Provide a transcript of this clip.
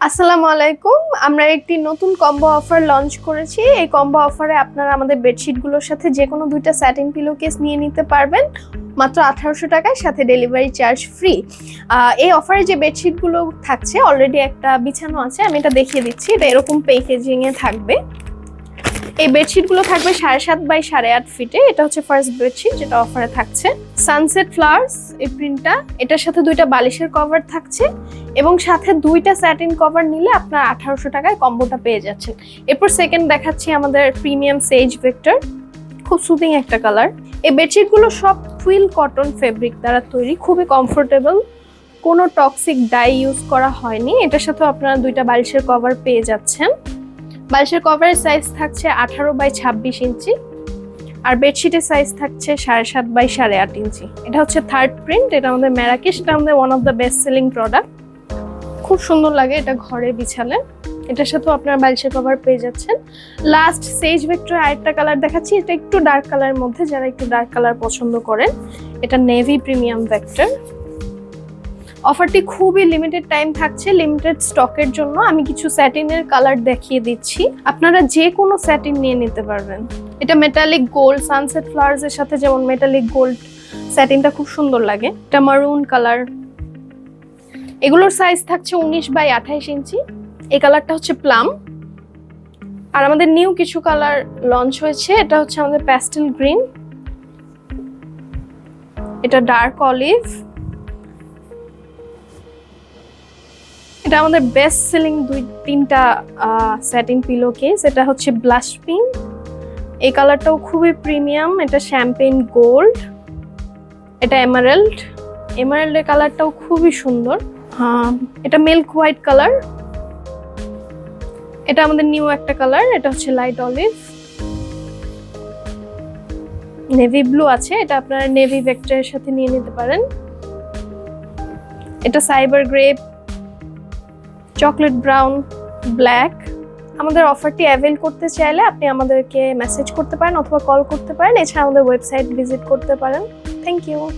আসসালামু আলাইকুম। আমরা একটি নতুন কম্বো অফার লঞ্চ করেছি। এই কম্বো অফারে আপনারা আমাদের বেডশিটগুলোর সাথে যে কোনো দুইটা স্যাটিন পিলো কেস নিয়ে নিতে পারবেন মাত্র 1800 টাকায়, সাথে ডেলিভারি চার্জ ফ্রি। এই অফারে যে বেডশিটগুলো থাকছে অলরেডি একটা বিছানো আছে, আমি এটা দেখিয়ে দিচ্ছি। এটা এরকম প্যাকেজিংয়ে থাকবে। এই বেডশিটগুলো থাকবে 7.5 বাই 8.5 ফিটে। এটা হচ্ছে ফার্স্ট বেডশিট যেটা অফারে থাকছে। সানসেট ফ্লাওয়ার্স এই প্রিন্টটা, এটার সাথে দুইটা বালিশের কভার থাকছে এবং সাথে দুইটা স্যাটিন কভার নিলে আপনার 1800 টাকায় কম্বোটা পেয়ে যাচ্ছেন। এরপর সেকেন্ড দেখাচ্ছি আমাদের প্রিমিয়াম সেজ ভেক্টর, খুব সুদিং একটা কালার। এই বেডশিটগুলো সব টুইল কটন ফেব্রিক দ্বারা তৈরি, খুবই কমফোর্টেবল, কোনো টক্সিক ডাই ইউজ করা হয়নি। এটার সাথে আপনারা দুইটা বালিশের কভার পেয়ে যাচ্ছেন। বালিশের কভারের সাইজ থাকছে 18 বাই 26 ইঞ্চি আর বেডশিটের সাইজ থাকছে 7.5 বাই 8.5 ইঞ্চি। এটা হচ্ছে থার্ড প্রিন্ট, এটা আমাদের ম্যারাকেশ, এটা আমাদের one of the best selling product. খুব সুন্দর লাগে এটা ঘরে বিছালে। এটার সাথেও আপনারা বালিশের কভার পেয়ে যাচ্ছেন। লাস্ট সেজ ভেক্টর আরেকটা কালার দেখাচ্ছি, এটা একটু ডার্ক কালারের মধ্যে, যারা একটু ডার্ক কালার পছন্দ করেন। এটা নেভি প্রিমিয়াম ভেক্টর। অফারটি খুবই লিমিটেড টাইম থাকছে, লিমিটেড স্টকের জন্য। আমি কিছু স্যাটিনের কালার দেখিয়ে দিচ্ছি, আপনারা যে কোনো স্যাটিন নিয়ে নিতে পারবেন। এটা মেটালিক গোল্ড, সানসেট ফ্লাওয়ার্স এর সাথে যেমন মেটালিক গোল্ড স্যাটিনটা খুব সুন্দর লাগে। এটা মারুন কালার। এগুলোর সাইজ থাকছে 19 বাই 28 ইঞ্চি। এই কালারটা হচ্ছে প্লাম। আর আমাদের নিউ কিছু কালার লঞ্চ হয়েছে, এটা হচ্ছে আমাদের প্যাস্টেল গ্রিন, এটা ডার্ক অলিভ, এটা আমাদের বেস্ট সেলিং তিনটা স্যাটিন পিলো কেস। এটা হচ্ছে ব্লাশ পিঙ্ক, এই কালারটাও খুবই প্রিমিয়াম। এটা শ্যাম্পেন গোল্ড, এটা এমারেল্ড, এমারেল্ডের কালারটাও খুবই সুন্দর। এটা মিল্ক হোয়াইট কালার, এটা আমাদের নিউ একটা কালার, এটা হচ্ছে লাইট অলিভ। নেভি ব্লু আছে, এটা আপনারা নেভি ভেক্টরের সাথে নিয়ে নিতে পারেন। এটা cyber grey, chocolate brown, black. আমাদের অফারটি অ্যাভেল করতে চাইলে আপনি আমাদেরকে মেসেজ করতে পারেন অথবা কল করতে পারেন। এছাড়া আমাদের ওয়েবসাইট ভিজিট করতে পারেন। Thank you.